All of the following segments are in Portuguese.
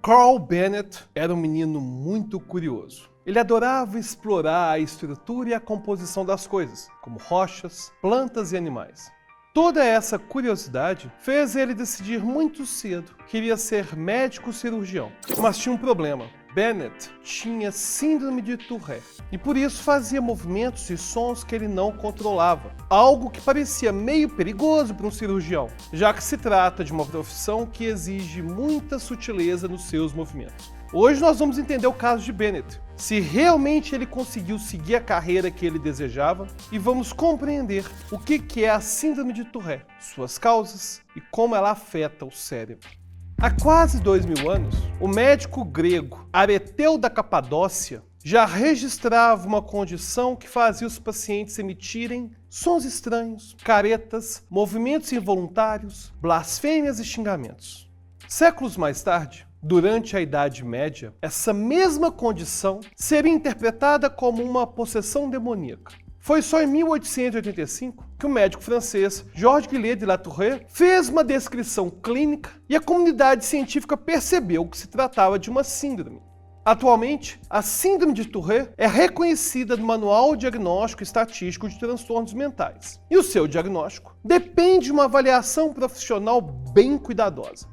Carl Bennett era um menino muito curioso. Ele adorava explorar a estrutura e a composição das coisas, como rochas, plantas e animais. Toda essa curiosidade fez ele decidir muito cedo que iria ser médico cirurgião. Mas tinha um problema. Bennett tinha síndrome de Tourette e por isso fazia movimentos e sons que ele não controlava. Algo que parecia meio perigoso para um cirurgião, já que se trata de uma profissão que exige muita sutileza nos seus movimentos. Hoje nós vamos entender o caso de Bennett, se realmente ele conseguiu seguir a carreira que ele desejava, e vamos compreender o que é a síndrome de Tourette, suas causas e como ela afeta o cérebro. Há quase 2000 anos, o médico grego Areteu da Capadócia já registrava uma condição que fazia os pacientes emitirem sons estranhos, caretas, movimentos involuntários, blasfêmias e xingamentos. Séculos mais tarde, durante a Idade Média, essa mesma condição seria interpretada como uma possessão demoníaca. Foi só em 1885 que o médico francês Georges Guillet de La Tour fez uma descrição clínica e a comunidade científica percebeu que se tratava de uma síndrome. Atualmente, a síndrome de Tourette é reconhecida no Manual Diagnóstico e Estatístico de Transtornos Mentais. E o seu diagnóstico depende de uma avaliação profissional bem cuidadosa.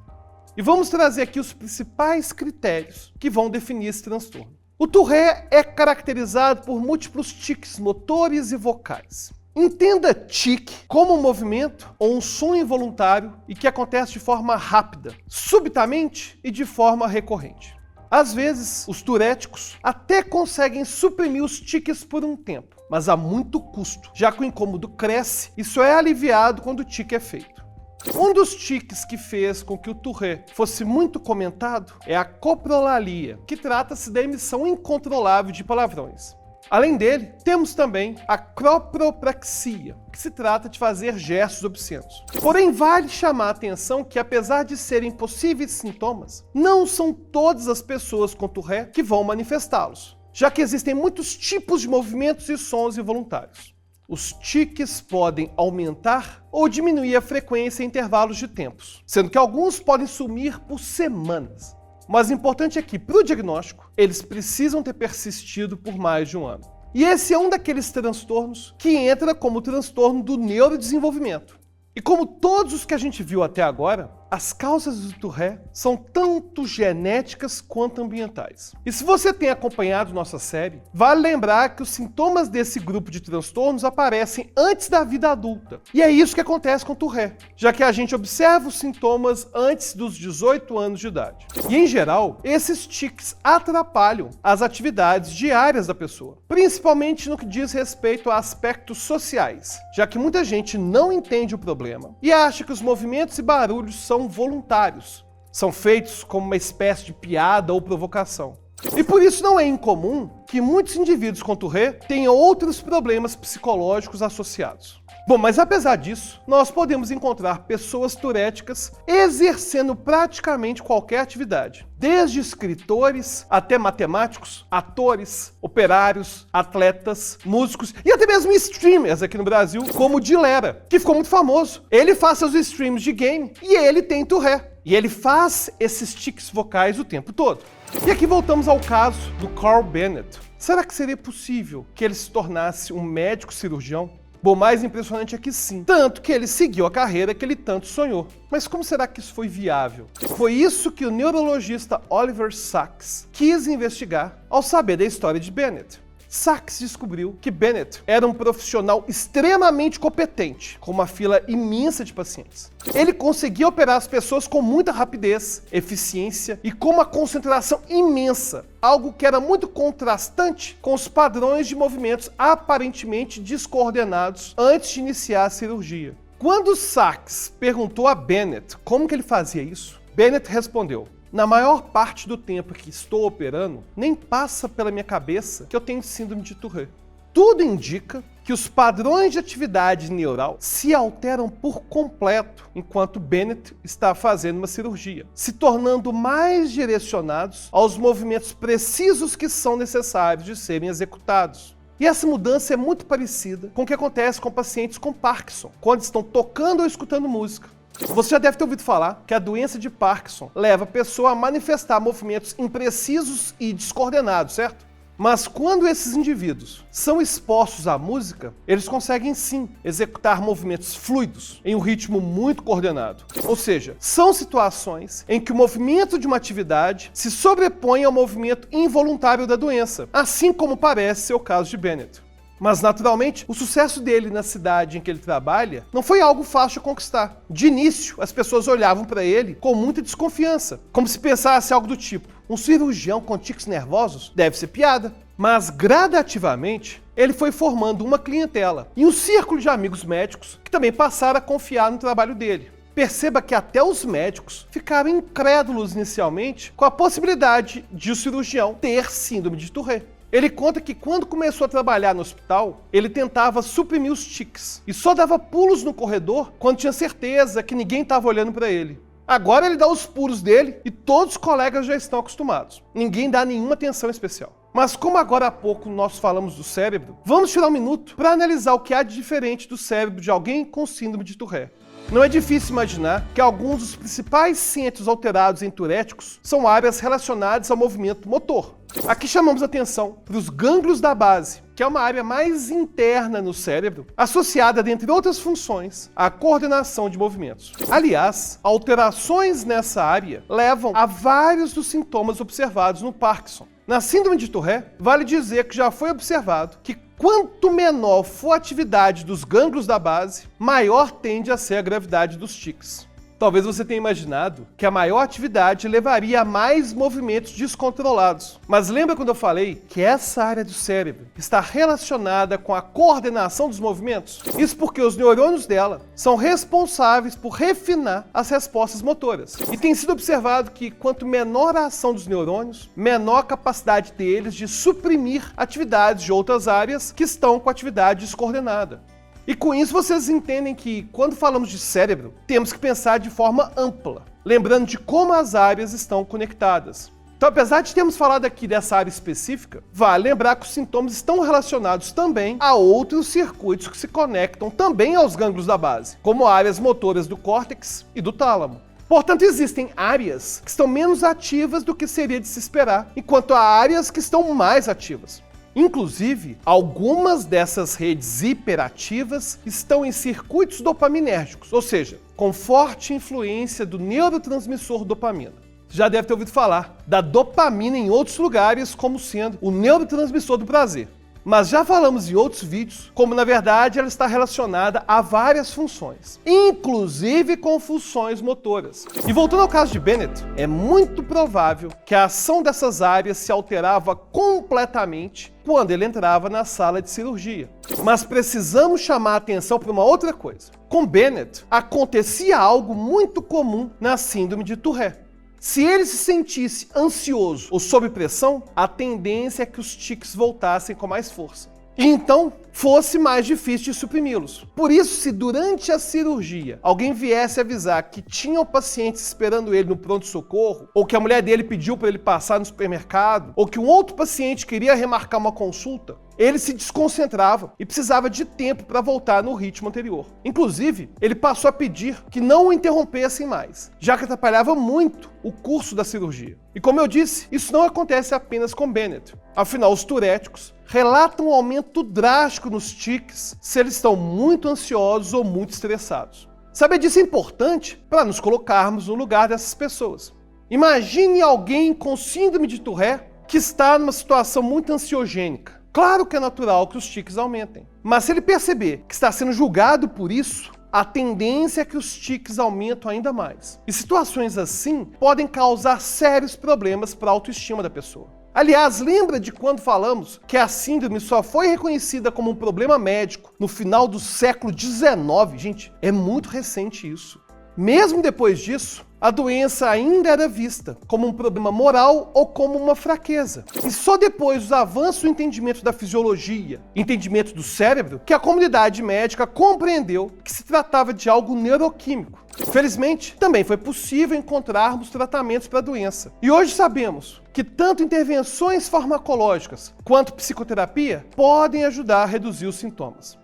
E vamos trazer aqui os principais critérios que vão definir esse transtorno. O Tourette é caracterizado por múltiplos tiques motores e vocais. Entenda tique como um movimento ou um som involuntário e que acontece de forma rápida, subitamente e de forma recorrente. Às vezes, os touréticos até conseguem suprimir os tiques por um tempo, mas a muito custo, já que o incômodo cresce e só é aliviado quando o tique é feito. Um dos tiques que fez com que o Tourette fosse muito comentado é a coprolalia, que trata-se da emissão incontrolável de palavrões. Além dele, temos também a cropropraxia, que se trata de fazer gestos obscenos. Porém, vale chamar a atenção que, apesar de serem possíveis sintomas, não são todas as pessoas com Tourette que vão manifestá-los, já que existem muitos tipos de movimentos e sons involuntários. Os tiques podem aumentar ou diminuir a frequência em intervalos de tempos, sendo que alguns podem sumir por semanas. Mas o importante é que, para o diagnóstico, eles precisam ter persistido por mais de um ano. E esse é um daqueles transtornos que entra como transtorno do neurodesenvolvimento. E como todos os que a gente viu até agora, as causas do Tourette são tanto genéticas quanto ambientais. E se você tem acompanhado nossa série, vale lembrar que os sintomas desse grupo de transtornos aparecem antes da vida adulta. E é isso que acontece com o Tourette, já que a gente observa os sintomas antes dos 18 anos de idade. E em geral, esses tiques atrapalham as atividades diárias da pessoa, principalmente no que diz respeito a aspectos sociais, já que muita gente não entende o problema e acha que os movimentos e barulhos são voluntários. São feitos como uma espécie de piada ou provocação. E por isso não é incomum que muitos indivíduos com Tourette tenham outros problemas psicológicos associados. Bom, mas apesar disso, nós podemos encontrar pessoas touréticas exercendo praticamente qualquer atividade, desde escritores até matemáticos, atores, operários, atletas, músicos e até mesmo streamers aqui no Brasil, como o Dilera, que ficou muito famoso. Ele faz seus streams de game e ele tem Tourette. E ele faz esses tiques vocais o tempo todo. E aqui voltamos ao caso do Carl Bennett. Será que seria possível que ele se tornasse um médico cirurgião? Bom, mais impressionante é que sim, tanto que ele seguiu a carreira que ele tanto sonhou. Mas como será que isso foi viável? Foi isso que o neurologista Oliver Sacks quis investigar ao saber da história de Bennett. Sacks descobriu que Bennett era um profissional extremamente competente, com uma fila imensa de pacientes. Ele conseguia operar as pessoas com muita rapidez, eficiência e com uma concentração imensa, algo que era muito contrastante com os padrões de movimentos aparentemente descoordenados antes de iniciar a cirurgia. Quando Sacks perguntou a Bennett como que ele fazia isso, Bennett respondeu: "Na maior parte do tempo que estou operando, nem passa pela minha cabeça que eu tenho síndrome de Tourette. Tudo indica que os padrões de atividade neural se alteram por completo enquanto Bennett está fazendo uma cirurgia, se tornando mais direcionados aos movimentos precisos que são necessários de serem executados. E essa mudança é muito parecida com o que acontece com pacientes com Parkinson, quando estão tocando ou escutando música. Você já deve ter ouvido falar que a doença de Parkinson leva a pessoa a manifestar movimentos imprecisos e descoordenados, certo? Mas quando esses indivíduos são expostos à música, eles conseguem sim executar movimentos fluidos em um ritmo muito coordenado. Ou seja, são situações em que o movimento de uma atividade se sobrepõe ao movimento involuntário da doença, assim como parece ser o caso de Bennett. Mas, naturalmente, o sucesso dele na cidade em que ele trabalha não foi algo fácil de conquistar. De início, as pessoas olhavam para ele com muita desconfiança, como se pensasse algo do tipo: um cirurgião com tiques nervosos deve ser piada. Mas, gradativamente, ele foi formando uma clientela e um círculo de amigos médicos que também passaram a confiar no trabalho dele. Perceba que até os médicos ficaram incrédulos inicialmente com a possibilidade de o cirurgião ter síndrome de Tourette. Ele conta que quando começou a trabalhar no hospital, ele tentava suprimir os tiques e só dava pulos no corredor quando tinha certeza que ninguém estava olhando para ele. Agora ele dá os pulos dele e todos os colegas já estão acostumados. Ninguém dá nenhuma atenção especial. Mas como agora há pouco nós falamos do cérebro, vamos tirar um minuto para analisar o que há de diferente do cérebro de alguém com síndrome de Tourette. Não é difícil imaginar que alguns dos principais centros alterados em turéticos são áreas relacionadas ao movimento motor. Aqui chamamos atenção para os gânglios da base, que é uma área mais interna no cérebro, associada, dentre outras funções, à coordenação de movimentos. Aliás, alterações nessa área levam a vários dos sintomas observados no Parkinson. Na síndrome de Tourette, vale dizer que já foi observado que quanto menor for a atividade dos gânglios da base, maior tende a ser a gravidade dos tiques. Talvez você tenha imaginado que a maior atividade levaria a mais movimentos descontrolados. Mas lembra quando eu falei que essa área do cérebro está relacionada com a coordenação dos movimentos? Isso porque os neurônios dela são responsáveis por refinar as respostas motoras. E tem sido observado que quanto menor a ação dos neurônios, menor a capacidade deles de suprimir atividades de outras áreas que estão com atividade descoordenada. E com isso vocês entendem que, quando falamos de cérebro, temos que pensar de forma ampla, lembrando de como as áreas estão conectadas. Então, apesar de termos falado aqui dessa área específica, vale lembrar que os sintomas estão relacionados também a outros circuitos que se conectam também aos gânglios da base, como áreas motoras do córtex e do tálamo. Portanto, existem áreas que estão menos ativas do que seria de se esperar, enquanto há áreas que estão mais ativas. Inclusive, algumas dessas redes hiperativas estão em circuitos dopaminérgicos, ou seja, com forte influência do neurotransmissor dopamina. Você já deve ter ouvido falar da dopamina em outros lugares como sendo o neurotransmissor do prazer. Mas já falamos em outros vídeos como, na verdade, ela está relacionada a várias funções, inclusive com funções motoras. E voltando ao caso de Bennett, é muito provável que a ação dessas áreas se alterava completamente quando ele entrava na sala de cirurgia. Mas precisamos chamar a atenção para uma outra coisa. Com Bennett, acontecia algo muito comum na síndrome de Tourette. Se ele se sentisse ansioso ou sob pressão, a tendência é que os tiques voltassem com mais força. E então, fosse mais difícil de suprimi-los. Por isso, se durante a cirurgia alguém viesse avisar que tinha o paciente esperando ele no pronto-socorro, ou que a mulher dele pediu para ele passar no supermercado, ou que um outro paciente queria remarcar uma consulta, ele se desconcentrava e precisava de tempo para voltar no ritmo anterior. Inclusive, ele passou a pedir que não o interrompessem mais, já que atrapalhava muito o curso da cirurgia. E como eu disse, isso não acontece apenas com Bennett. Afinal, os turéticos relatam um aumento drástico nos tiques se eles estão muito ansiosos ou muito estressados. Saber disso é importante para nos colocarmos no lugar dessas pessoas. Imagine alguém com síndrome de Tourette que está numa situação muito ansiogênica. Claro que é natural que os tiques aumentem, mas se ele perceber que está sendo julgado por isso, a tendência é que os tiques aumentam ainda mais. E situações assim podem causar sérios problemas para a autoestima da pessoa. Aliás, lembra de quando falamos que a síndrome só foi reconhecida como um problema médico no final do século XIX? Gente, é muito recente isso. Mesmo depois disso, a doença ainda era vista como um problema moral ou como uma fraqueza. E só depois dos avanços do entendimento da fisiologia, entendimento do cérebro, que a comunidade médica compreendeu que se tratava de algo neuroquímico. Felizmente, também foi possível encontrarmos tratamentos para a doença. E hoje sabemos que tanto intervenções farmacológicas quanto psicoterapia podem ajudar a reduzir os sintomas.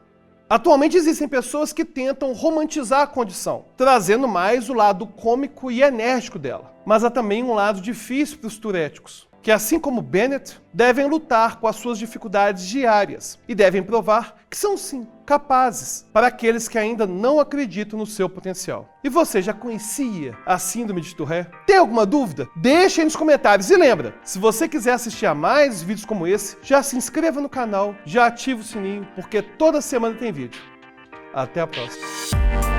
Atualmente existem pessoas que tentam romantizar a condição, trazendo mais o lado cômico e enérgico dela. Mas há também um lado difícil para os turéticos, que assim como Bennett, devem lutar com as suas dificuldades diárias e devem provar que são sim capazes para aqueles que ainda não acreditam no seu potencial. E você já conhecia a síndrome de Tourette? Tem alguma dúvida? Deixa aí nos comentários. E lembra, se você quiser assistir a mais vídeos como esse, já se inscreva no canal, já ativa o sininho, porque toda semana tem vídeo. Até a próxima.